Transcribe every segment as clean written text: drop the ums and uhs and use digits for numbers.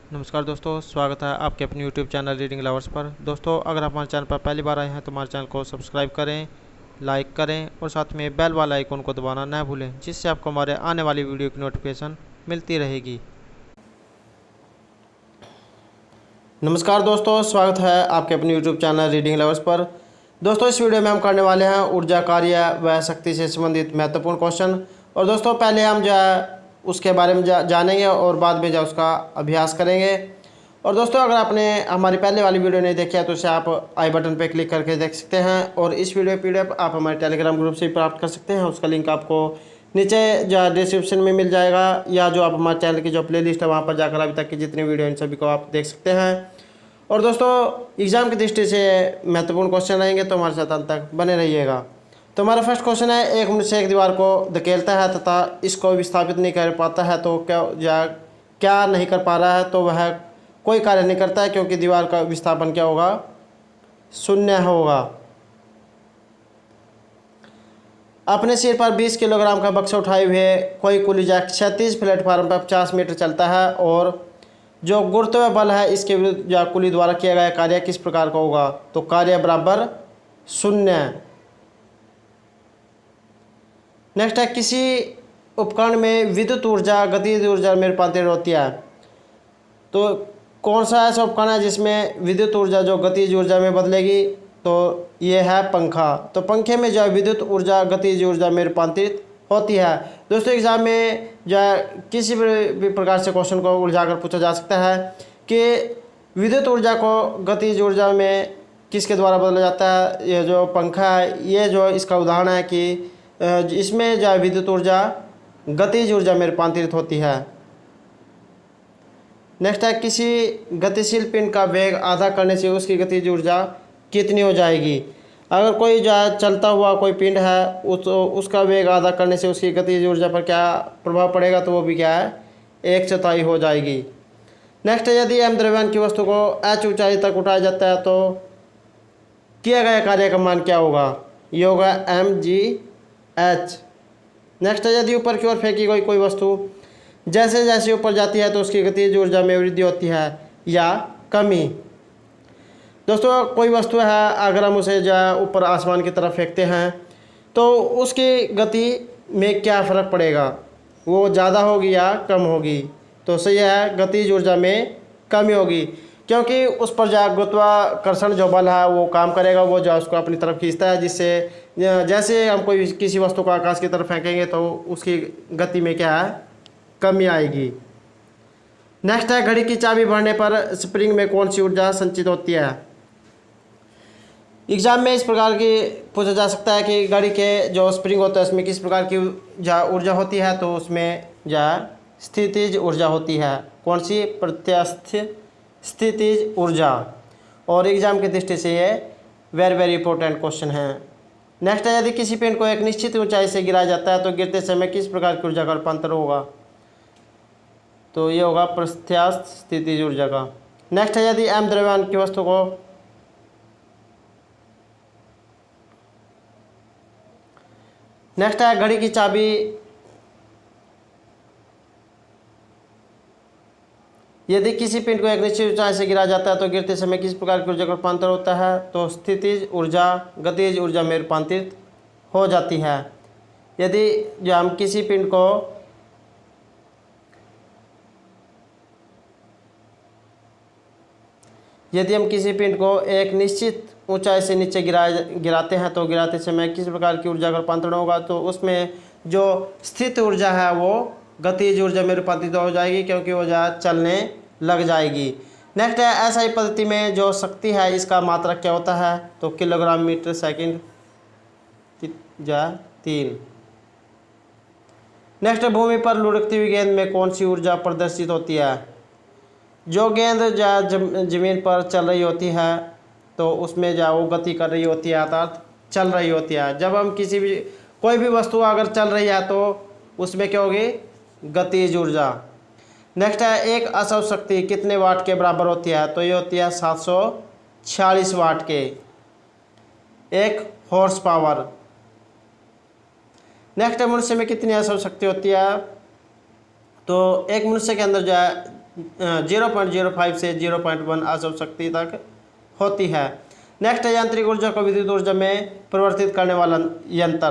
नमस्कार दोस्तों, स्वागत है आपके अपने YouTube चैनल रीडिंग लवर्स पर। दोस्तों, अगर आप हमारे चैनल पर पहली बार आए हैं तो हमारे चैनल को सब्सक्राइब करें, लाइक करें और साथ में बेल वाला आइकन को दबाना न भूलें, जिससे आपको हमारे आने वाली वीडियो की नोटिफिकेशन मिलती रहेगी। नमस्कार दोस्तों, स्वागत है आपके अपने YouTube चैनल रीडिंग लवर्स पर। दोस्तों, इस वीडियो में हम करने वाले हैं ऊर्जा, कार्य व शक्ति से संबंधित महत्वपूर्ण क्वेश्चन। और दोस्तों, पहले हम जो है उसके बारे में जानेंगे और बाद में जो उसका अभ्यास करेंगे। और दोस्तों, अगर आपने हमारी पहले वाली वीडियो नहीं देखी है तो उसे आप आई बटन पर क्लिक करके देख सकते हैं। और इस वीडियो PDF आप हमारे टेलीग्राम ग्रुप से भी प्राप्त कर सकते हैं। उसका लिंक आपको नीचे जो डिस्क्रिप्शन में मिल जाएगा, या जो आप हमारे चैनल की जो प्लेलिस्ट है वहाँ पर जाकर अभी तक की जितनी वीडियो इन सभी को आप देख सकते हैं। और दोस्तों, एग्जाम की दृष्टि से महत्वपूर्ण क्वेश्चन रहेंगे, तो हमारे साथ अंत तक बने रहिएगा। तो हमारा फर्स्ट क्वेश्चन है, एक मनुष्य एक दीवार को धकेलता है तथा इसको विस्थापित नहीं कर पाता है, तो क्या नहीं कर पा रहा है, तो वह कोई कार्य नहीं करता है, क्योंकि दीवार का विस्थापन क्या होगा, शून्य होगा। अपने सिर पर 20 किलोग्राम का बक्सा उठाए हुए कोई कुली क्षैतिज प्लेटफार्म पर 50 मीटर चलता है, और जो गुरुत्व बल है इसके विरुद्ध या कुली द्वारा किया गया कार्य किस प्रकार का होगा, तो कार्य बराबर शून्य। नेक्स्ट है, किसी उपकरण में विद्युत ऊर्जा गतिज ऊर्जा में रूपांतरित होती है, तो कौन सा ऐसा उपकरण है जिसमें विद्युत ऊर्जा जो गतिज ऊर्जा में बदलेगी, तो ये है पंखा। तो पंखे में जो विद्युत ऊर्जा गतिज ऊर्जा में रूपांतरित होती है। दोस्तों, एग्जाम में जो किसी भी प्रकार से क्वेश्चन को उलझा कर पूछा जा सकता है कि विद्युत ऊर्जा को गतिज ऊर्जा में किसके द्वारा बदला जाता है। ये जो पंखा है, ये जो इसका उदाहरण है कि इसमें जो विद्युत ऊर्जा गतिज ऊर्जा में रूपांतरित होती है। नेक्स्ट है, किसी गतिशील पिंड का वेग आधा करने से उसकी गतिज ऊर्जा कितनी हो जाएगी। अगर कोई जो है चलता हुआ कोई पिंड है, उसका वेग आधा करने से उसकी गतिज ऊर्जा पर क्या प्रभाव पड़ेगा, तो वो भी क्या है, 1/4 हो जाएगी। नेक्स्ट है, यदि m द्रव्यमान की वस्तु को h ऊंचाई तक उठाया जाता है तो किया गया कार्य का मान क्या होगा, ये होगा mgh। नेक्स्ट है, यदि ऊपर की ओर फेंकी गई कोई वस्तु जैसे जैसे ऊपर जाती है तो उसकी गतिज ऊर्जा में वृद्धि होती है या कमी। दोस्तों, कोई वस्तु है, अगर हम उसे जो है ऊपर आसमान की तरफ फेंकते हैं तो उसकी गति में क्या फ़र्क पड़ेगा, वो ज़्यादा होगी या कम होगी, तो सही है, गतिज ऊर्जा में कमी होगी, क्योंकि उस पर जो गुरुत्वाकर्षण जो बल है वो काम करेगा, वो जो उसको अपनी तरफ खींचता है, जिससे जैसे हम कोई किसी वस्तु को आकाश की तरफ फेंकेंगे तो उसकी गति में क्या है, कमी आएगी। नेक्स्ट है, घड़ी की चाबी भरने पर स्प्रिंग में कौन सी ऊर्जा संचित होती है। एग्जाम में इस प्रकार की पूछा जा सकता है कि घड़ी के जो स्प्रिंग होता है उसमें किस प्रकार की ऊर्जा होती है, तो उसमें स्थितिज ऊर्जा होती है। कौन सी, प्रत्यास्थ स्थितिज ऊर्जा। और एग्जाम की दृष्टि से ये वेरी इंपॉर्टेंट क्वेश्चन है। नेक्स्ट है, यदि किसी पिंड को एक निश्चित ऊंचाई से गिराया जाता है तो गिरते समय किस प्रकार की ऊर्जा का रूपांतर होगा, तो ये होगा प्रत्यास्थ स्थितिज ऊर्जा का। नेक्स्ट है, यदि m द्रव्यमान की वस्तु को नेक्स्ट है, घड़ी की चाबी यदि किसी पिंड को एक निश्चित ऊंचाई से गिराया जाता है तो गिरते समय किस प्रकार की ऊर्जा का रूपांतर होता है, तो स्थितिज ऊर्जा गतिज ऊर्जा में रूपांतरित हो जाती है। यदि जो हम किसी पिंड को एक निश्चित ऊंचाई से नीचे गिराते हैं तो गिराते समय किस प्रकार की ऊर्जा का रूपांतरण होगा, तो उसमें जो स्थित ऊर्जा है वो गतिज ऊर्जा में रूपांतरित हो जाएगी, क्योंकि वो चलने लग जाएगी। नेक्स्ट है, ऐसा ही पद्धति में जो शक्ति है इसका मात्रक क्या होता है, तो किलोग्राम मीटर सेकंड 3। नेक्स्ट, भूमि पर लुढ़कती हुई गेंद में कौन सी ऊर्जा प्रदर्शित होती है। जो गेंद जमीन पर चल रही होती है तो उसमें वो गति कर रही होती है, अर्थात चल रही होती है। जब हम कोई भी वस्तु अगर चल रही है तो उसमें क्या होगी, गतिज ऊर्जा। नेक्स्ट है, एक असौ शक्ति कितने वाट के बराबर होती है, तो ये होती है 746 वाट के, एक हॉर्स पावर। नेक्स्ट है, मनुष्य में कितनी असौ शक्ति होती है, तो एक मनुष्य के अंदर जो है 0.05 से 0.1 अशुभ शक्ति तक होती है। नेक्स्ट है यांत्रिक ऊर्जा को विद्युत ऊर्जा में परिवर्तित करने वाला यंत्र।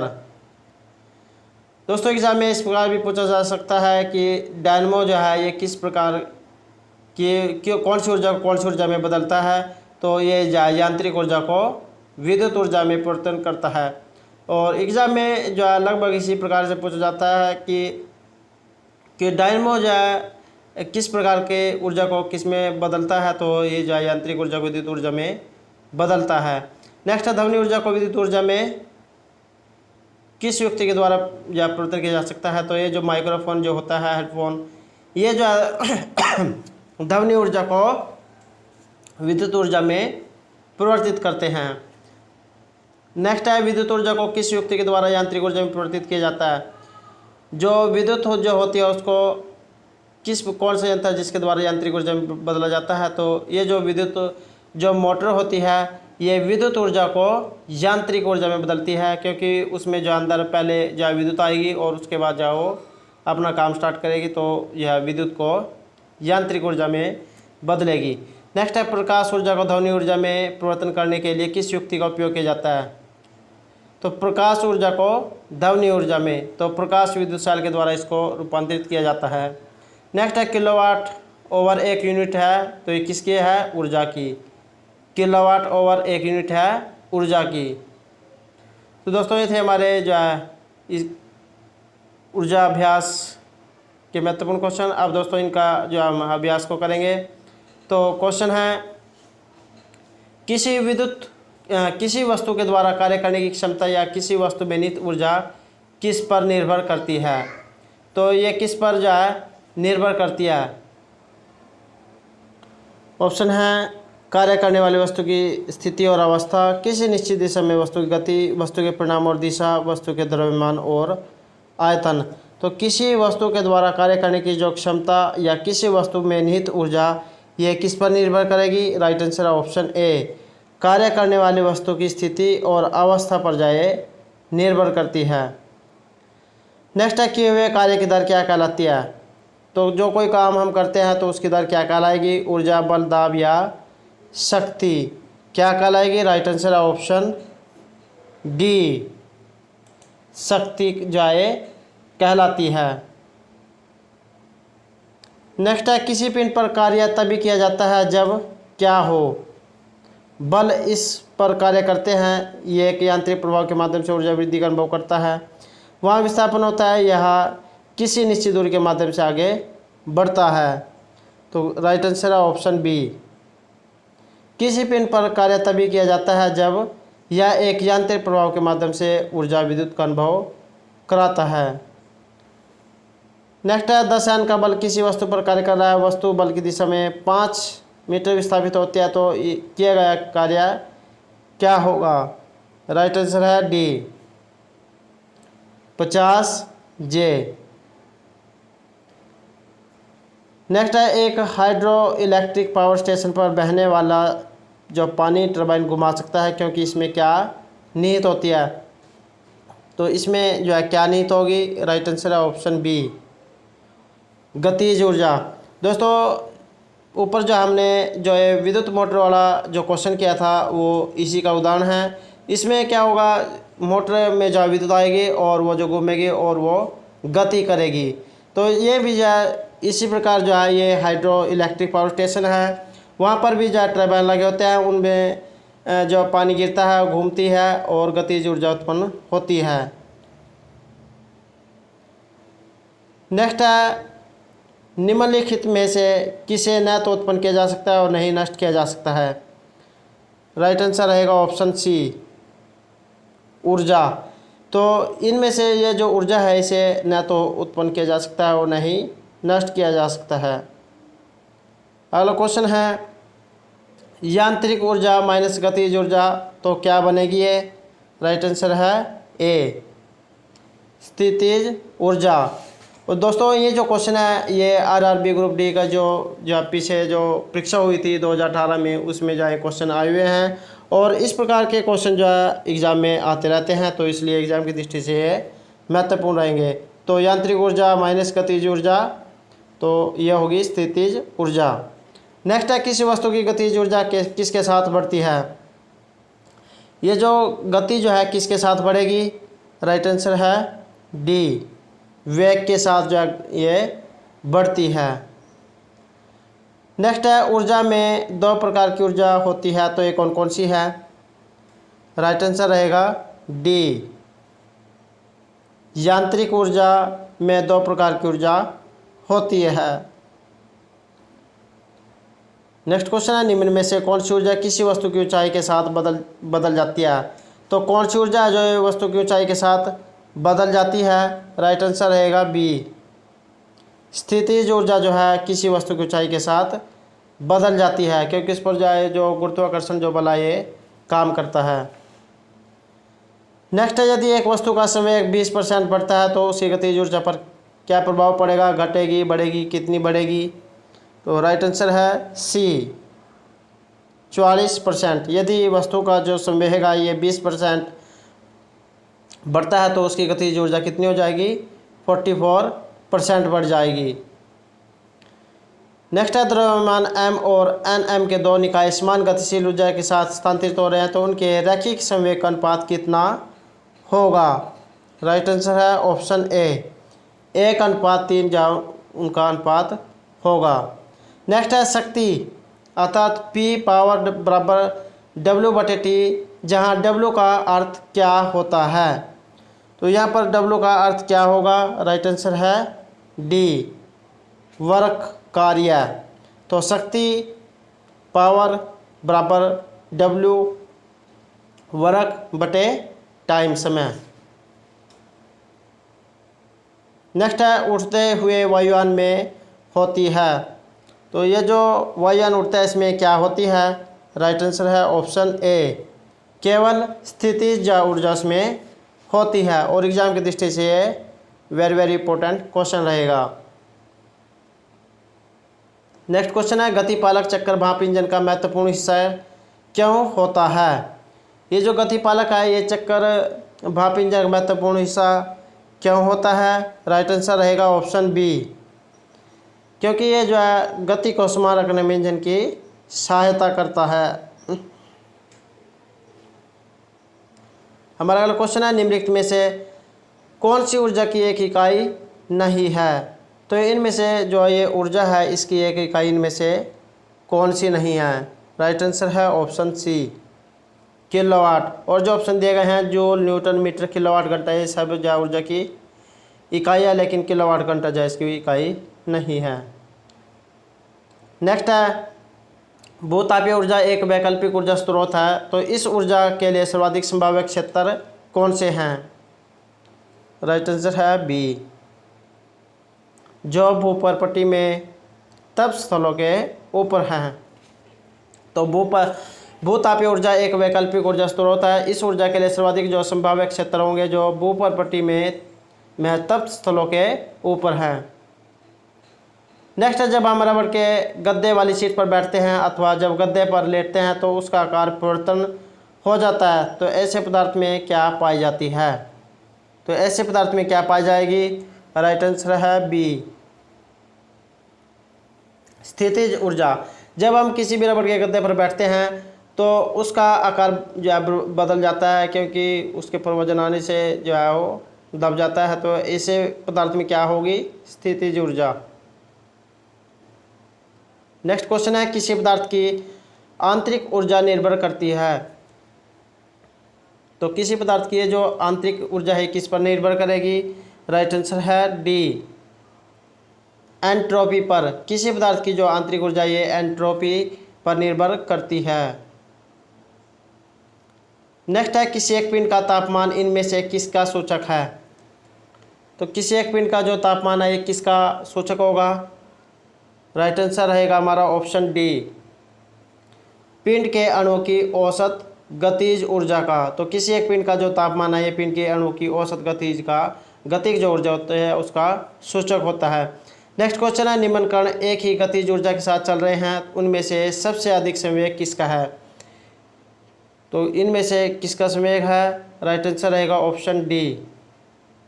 दोस्तों एग्जाम में इस प्रकार भी पूछा जा सकता है कि डायनमो जो है ये किस प्रकार की कौन सी ऊर्जा को कौन सी ऊर्जा में बदलता है। तो ये यांत्रिक ऊर्जा को विद्युत ऊर्जा में परिवर्तन करता है। और एग्जाम में जो है लगभग इसी प्रकार से पूछा जाता है कि डायनमो जो है किस प्रकार के ऊर्जा को किस में बदलता है। तो ये जो है यांत्रिक ऊर्जा को विद्युत ऊर्जा में बदलता है। नेक्स्ट है ध्वनि ऊर्जा को विद्युत ऊर्जा में किस युक्ति के द्वारा या परिवर्तन किया जा सकता है। तो ये जो माइक्रोफोन जो होता है, हेडफोन, ये जो है ध्वनि ऊर्जा को विद्युत ऊर्जा में परिवर्तित करते हैं। नेक्स्ट है विद्युत ऊर्जा को किस युक्ति के द्वारा यांत्रिक ऊर्जा में परिवर्तित किया जाता है। जो विद्युत जो होती है उसको कौन सा यंत्र है जिसके द्वारा यांत्रिक ऊर्जा में बदला जाता है। तो ये जो विद्युत जो मोटर होती है ये विद्युत ऊर्जा को यांत्रिक ऊर्जा में बदलती है, क्योंकि उसमें जो अंदर पहले जो विद्युत आएगी और उसके बाद जो वो अपना काम स्टार्ट करेगी, तो यह विद्युत को यांत्रिक ऊर्जा में बदलेगी। नेक्स्ट है प्रकाश ऊर्जा को ध्वनि ऊर्जा में परिवर्तन करने के लिए किस युक्ति का उपयोग किया जाता है। तो प्रकाश ऊर्जा को ध्वनि ऊर्जा में तो प्रकाश विद्युत सेल के द्वारा इसको रूपांतरित किया जाता है। नेक्स्ट है किलोवाट ओवर एक यूनिट है। तो ये किसकी है, ऊर्जा की। किलोवाट ओवर एक यूनिट है ऊर्जा की। तो दोस्तों ये थे हमारे जो है इस ऊर्जा अभ्यास के महत्वपूर्ण क्वेश्चन। अब दोस्तों इनका जो हम अभ्यास को करेंगे। तो क्वेश्चन है किसी वस्तु के द्वारा कार्य करने की क्षमता या किसी वस्तु में निहित ऊर्जा किस पर निर्भर करती है। तो ये किस पर जो है निर्भर करती है। ऑप्शन है कार्य करने वाली वस्तु की स्थिति और अवस्था, किसी निश्चित दिशा में वस्तु की गति, वस्तु के परिणाम और दिशा, वस्तु के द्रव्यमान और आयतन। तो किसी वस्तु के द्वारा कार्य करने की जो क्षमता या किसी वस्तु में निहित ऊर्जा ये किस पर निर्भर करेगी। राइट आंसर है ऑप्शन ए, कार्य करने वाली वस्तु की स्थिति और अवस्था पर जाए निर्भर करती है। नेक्स्ट है किए हुए कार्य की दर क्या कहलाती है। तो जो कोई काम हम करते हैं तो उसकी दर क्या कहलाएगी, ऊर्जा, बल, दाब या शक्ति क्या कहलाएगी। राइट आंसर है ऑप्शन डी, शक्ति जाए कहलाती है। नेक्स्ट है किसी पिंड पर कार्य तभी किया जाता है जब क्या हो। बल इस पर कार्य करते हैं, ये एक यांत्रिक प्रभाव के माध्यम से ऊर्जा वृद्धि का अनुभव करता है। वहाँ विस्थापन होता है, यह किसी निश्चित दूरी के माध्यम से आगे बढ़ता है। तो राइट आंसर है ऑप्शन बी, किसी पिंड पर कार्य तभी किया जाता है जब यह एक यांत्रिक प्रभाव के माध्यम से ऊर्जा विद्युत का अनुभव कराता है। नेक्स्ट है 10 N का बल किसी वस्तु पर कार्य कर रहा है, वस्तु बल की दिशा में 5 मीटर विस्थापित होती है, तो किया गया कार्य क्या होगा। राइट आंसर है डी, 50 J। नेक्स्ट है एक हाइड्रो इलेक्ट्रिक पावर स्टेशन पर बहने वाला जो पानी टरबाइन घुमा सकता है, क्योंकि इसमें क्या निहित होती है। तो इसमें जो है क्या निहित होगी। राइट आंसर है ऑप्शन बी, गतिज ऊर्जा। दोस्तों ऊपर जो हमने जो है विद्युत मोटर वाला जो क्वेश्चन किया था वो इसी का उदाहरण है। इसमें क्या होगा, मोटर में जो विद्युत आएगी और वो जो घूमेगी और वो गति करेगी। तो ये भी जो है इसी प्रकार जो है ये हाइड्रो इलेक्ट्रिक पावर स्टेशन है, वहाँ पर भी जो है टरबाइन लगे होते हैं, उनमें जो पानी गिरता है घूमती है और गतिज ऊर्जा उत्पन्न होती है। नेक्स्ट है निम्नलिखित में से किसे न तो उत्पन्न किया जा सकता है और नहीं नष्ट किया जा सकता है। राइट आंसर रहेगा ऑप्शन सी, ऊर्जा। तो इनमें से ये जो ऊर्जा है इसे न तो उत्पन्न किया जा सकता है और नहीं नष्ट किया जा सकता है। अगला क्वेश्चन है यांत्रिक ऊर्जा माइनस गतिज ऊर्जा, तो क्या बनेगी ये। राइट आंसर है ए, स्थितिज ऊर्जा। और दोस्तों ये जो क्वेश्चन है ये आरआरबी ग्रुप डी का जो पीछे जो परीक्षा हुई थी 2018 में उसमें जो है क्वेश्चन आए हुए हैं, और इस प्रकार के क्वेश्चन जो है एग्ज़ाम में आते रहते हैं, तो इसलिए एग्ज़ाम की दृष्टि से ये महत्वपूर्ण रहेंगे। तो यांत्रिक ऊर्जा माइनस गतिज ऊर्जा, तो यह होगी स्थितिज ऊर्जा। नेक्स्ट है किसी वस्तु की गतिज ऊर्जा किसके साथ बढ़ती है। ये जो गति जो है किसके साथ बढ़ेगी, राइट आंसर है डी, वेग के साथ जो है ये बढ़ती है। नेक्स्ट है ऊर्जा में दो प्रकार की ऊर्जा होती है, तो ये कौन कौन सी है, राइट आंसर रहेगा डी, यांत्रिक ऊर्जा में दो प्रकार की ऊर्जा होती है। नेक्स्ट क्वेश्चन है निम्न में से कौन सी ऊर्जा किसी वस्तु की ऊंचाई के साथ बदल जाती है। तो कौन सी ऊर्जा है जो वस्तु की ऊंचाई के साथ बदल जाती है, राइट आंसर रहेगा बी, स्थितिज ऊर्जा जो है किसी वस्तु की ऊंचाई के साथ बदल जाती है, क्योंकि इस पर जो है जो गुरुत्वाकर्षण जो बल है ये काम करता है। नेक्स्ट है यदि एक वस्तु का संवेग 20% बढ़ता है तो उसकी गतिज ऊर्जा पर क्या प्रभाव पड़ेगा, घटेगी, बढ़ेगी, कितनी बढ़ेगी। तो राइट आंसर है सी, 44%। यदि वस्तु का जो संवेग है ये 20% बढ़ता है तो उसकी गतिज ऊर्जा कितनी हो जाएगी, 44% बढ़ जाएगी। नेक्स्ट है द्रव्यमान m और nm के दो निकाय समान गतिशील ऊर्जा के साथ स्थानांतरित हो रहे हैं तो उनके रैखिक संवेग का अनुपात कितना होगा, राइट आंसर है ऑप्शन ए, 1:3 जा उनका अनुपात होगा। नेक्स्ट है शक्ति अर्थात P पावर बराबर W/T, जहाँ W का अर्थ क्या होता है। तो यहाँ पर W का अर्थ क्या होगा, राइट आंसर है डी, वर्क कार्य। तो शक्ति पावर बराबर W वर्क बटे टाइम समय। नेक्स्ट है उठते हुए वायुयान में होती है। तो ये जो वायुयान उड़ता है इसमें क्या होती है, राइट आंसर है ऑप्शन ए, केवल स्थितिज ऊर्जा इसमें होती है। और एग्जाम की दृष्टि से ये वेरी इंपॉर्टेंट क्वेश्चन रहेगा। नेक्स्ट क्वेश्चन है गतिपालक चक्कर भाप इंजन का महत्वपूर्ण हिस्सा क्यों होता है। ये जो गतिपालक है ये चक्कर भाप इंजन का महत्वपूर्ण हिस्सा क्यों होता है, राइट आंसर रहेगा ऑप्शन बी, क्योंकि ये जो है गति को समान रखने में इंजन की सहायता करता है। हमारा अगला क्वेश्चन है निम्नलिखित में से कौन सी ऊर्जा की एक इकाई नहीं है। तो इनमें से जो ये ऊर्जा है इसकी एक इकाई इनमें से कौन सी नहीं है, राइट आंसर है ऑप्शन सी, किलोवाट। और जो ऑप्शन दिए गए हैं जूल, न्यूटन, मीटर, किलोवाट घंटा, ये सब जो ऊर्जा की इकाई है, लेकिन किलोवाट घंटा जो इसकी इकाई नहीं है। नेक्स्ट है भूतापीय ऊर्जा एक वैकल्पिक ऊर्जा स्रोत है, तो इस ऊर्जा के लिए सर्वाधिक संभाव्य क्षेत्र कौन से हैं, राइट आंसर है बी, जो भूपर्पटी में तप स्थलों के ऊपर हैं। तो भूतापीय ऊर्जा एक वैकल्पिक ऊर्जा स्रोत है, इस ऊर्जा के लिए सर्वाधिक जो संभाव्य क्षेत्र होंगे जो भूपर्पटी में तप स्थलों के ऊपर हैं। नेक्स्ट है जब हम रबड़ के गद्दे वाली सीट पर बैठते हैं अथवा जब गद्दे पर लेटते हैं तो उसका आकार परिवर्तन हो जाता है, तो ऐसे पदार्थ में क्या पाई जाती है। तो ऐसे पदार्थ में क्या पाई जाएगी, राइट आंसर है बी, स्थितिज ऊर्जा। जब हम किसी भी रबड़ के गद्दे पर बैठते हैं तो उसका आकार जो है बदल जाता है, क्योंकि उसके पर वजन आने से जो है वो दब जाता है। तो ऐसे पदार्थ में क्या होगी, स्थितिज ऊर्जा। नेक्स्ट क्वेश्चन है किसी पदार्थ की आंतरिक ऊर्जा निर्भर करती है। तो किसी पदार्थ की जो आंतरिक ऊर्जा है किस पर निर्भर करेगी, राइट आंसर है डी, एंट्रोपी पर। किसी पदार्थ की जो आंतरिक ऊर्जा ये एंट्रोपी पर निर्भर करती है। नेक्स्ट है किसी एक पिंड का तापमान इनमें से किसका सूचक है। तो किसी एक पिंड का जो तापमान है ये किसका सूचक होगा, राइट आंसर रहेगा हमारा ऑप्शन डी, पिंड के अणु की औसत गतिज ऊर्जा का। तो किसी एक पिंड का जो तापमान है ये पिंड के अणु की औसत गतिज जो ऊर्जा होती है उसका सूचक होता है। नेक्स्ट क्वेश्चन है निम्न कण एक ही गतिज ऊर्जा के साथ चल रहे हैं, उनमें से सबसे अधिक संवेग किसका है। तो इनमें से किसका संवेग है, राइट आंसर रहेगा ऑप्शन डी,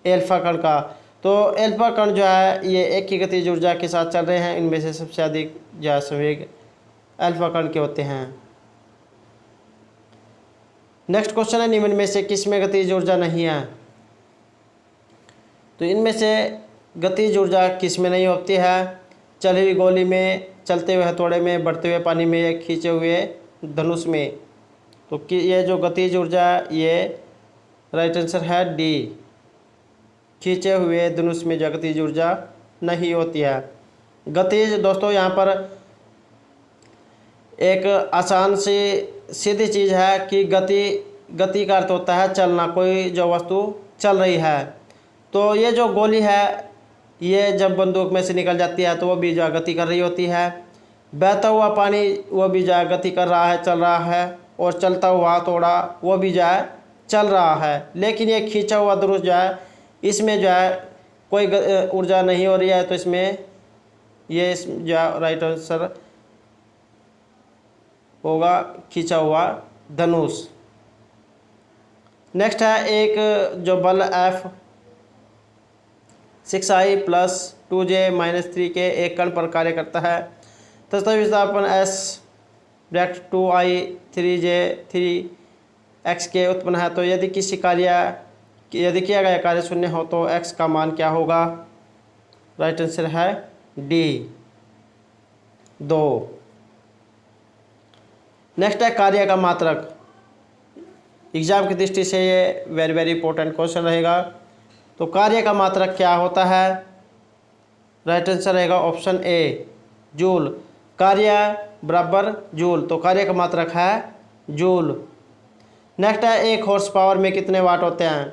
एल्फा कण का। तो अल्फा कण जो है ये एक ही गतिज ऊर्जा के साथ चल रहे हैं। इनमें से सबसे अधिक जो है संवेग अल्फा कण के होते हैं। नेक्स्ट क्वेश्चन है, निम्न में से किस में गतिज ऊर्जा नहीं है? तो इनमें से गतिज ऊर्जा किस में नहीं होती है? चली हुई गोली में, चलते हुए हथौड़े में, बढ़ते हुए पानी में, या खींचे हुए धनुष में। तो कि ये जो गतिज ऊर्जा ये राइट आंसर है डी, खींचे हुए धनुष में जो गतिज ऊर्जा नहीं होती है। गतिज दोस्तों यहाँ पर एक आसान सी सीधी चीज़ है कि गति का अर्थ होता है चलना, कोई जो वस्तु चल रही है। तो ये जो गोली है ये जब बंदूक में से निकल जाती है तो वो भी जो गति कर रही होती है। बहता हुआ पानी वो भी जो गति कर रहा है, चल रहा है। और चलता हुआ हथौड़ा वो भी जो है चल रहा है। लेकिन ये खींचा हुआ धनुष जो है इसमें जो है कोई ऊर्जा नहीं हो रही है। तो इसमें ये जो राइट आंसर होगा खींचा हुआ धनुष। नेक्स्ट है, एक जो बल F 6i + 2j - 3 के एक कण पर कार्य करता है तथा विस्थापन S 2i 3j 3x के उत्पन्न है। तो यदि किया गया कार्य शून्य हो तो x का मान क्या होगा? राइट आंसर है डी 2। नेक्स्ट है, कार्य का मात्रक। एग्जाम की दृष्टि से ये वेरी इंपॉर्टेंट क्वेश्चन रहेगा। तो कार्य का मात्रक क्या होता है? राइट आंसर रहेगा ऑप्शन ए जूल। कार्य बराबर जूल, तो कार्य का मात्रक है जूल। नेक्स्ट है, एक हॉर्स पावर में कितने वाट होते हैं?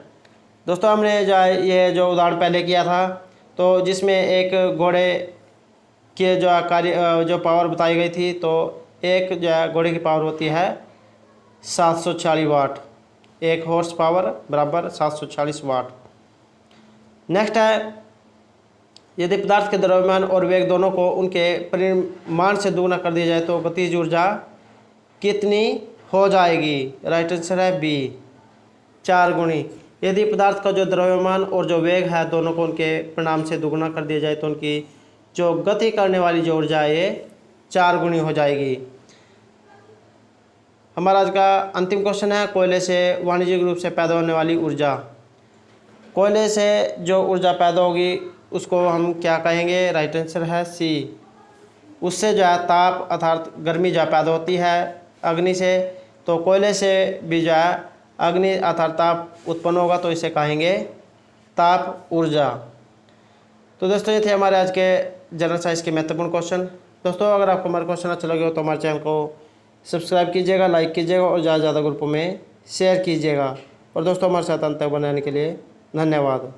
दोस्तों हमने ये जो उदाहरण पहले किया था तो जिसमें एक घोड़े के जो पावर बताई गई थी, तो एक जो है घोड़े की पावर होती है 740 वाट। एक हॉर्स पावर बराबर 740 वाट। नेक्स्ट है, यदि पदार्थ के द्रव्यमान और वेग दोनों को उनके परिमाण से दोगुना कर दिया जाए तो गतिज ऊर्जा कितनी हो जाएगी? राइट आंसर है बी 4 गुणी। यदि पदार्थ का जो द्रव्यमान और जो वेग है दोनों को उनके परिमाण से दोगुना कर दिया जाए तो उनकी जो गति करने वाली जो ऊर्जा है ये 4 गुणी हो जाएगी। हमारा आज का अंतिम क्वेश्चन है, कोयले से वाणिज्यिक रूप से पैदा होने वाली ऊर्जा। कोयले से जो ऊर्जा पैदा होगी उसको हम क्या कहेंगे? राइट आंसर है सी। उससे जो है ताप अर्थात गर्मी जो पैदा होती है अग्नि से, तो कोयले से भी जो है अग्नि अर्थात ताप उत्पन्न होगा, तो इसे कहेंगे ताप ऊर्जा। तो दोस्तों ये थे हमारे आज के जनरल साइंस के महत्वपूर्ण क्वेश्चन। दोस्तों अगर आपको हमारा क्वेश्चन अच्छा लगे हो तो हमारे चैनल को सब्सक्राइब कीजिएगा, लाइक कीजिएगा और ज़्यादा से ज़्यादा ग्रुपों में शेयर कीजिएगा। और दोस्तों हमारे साथ अंत तक बनाने के लिए धन्यवाद।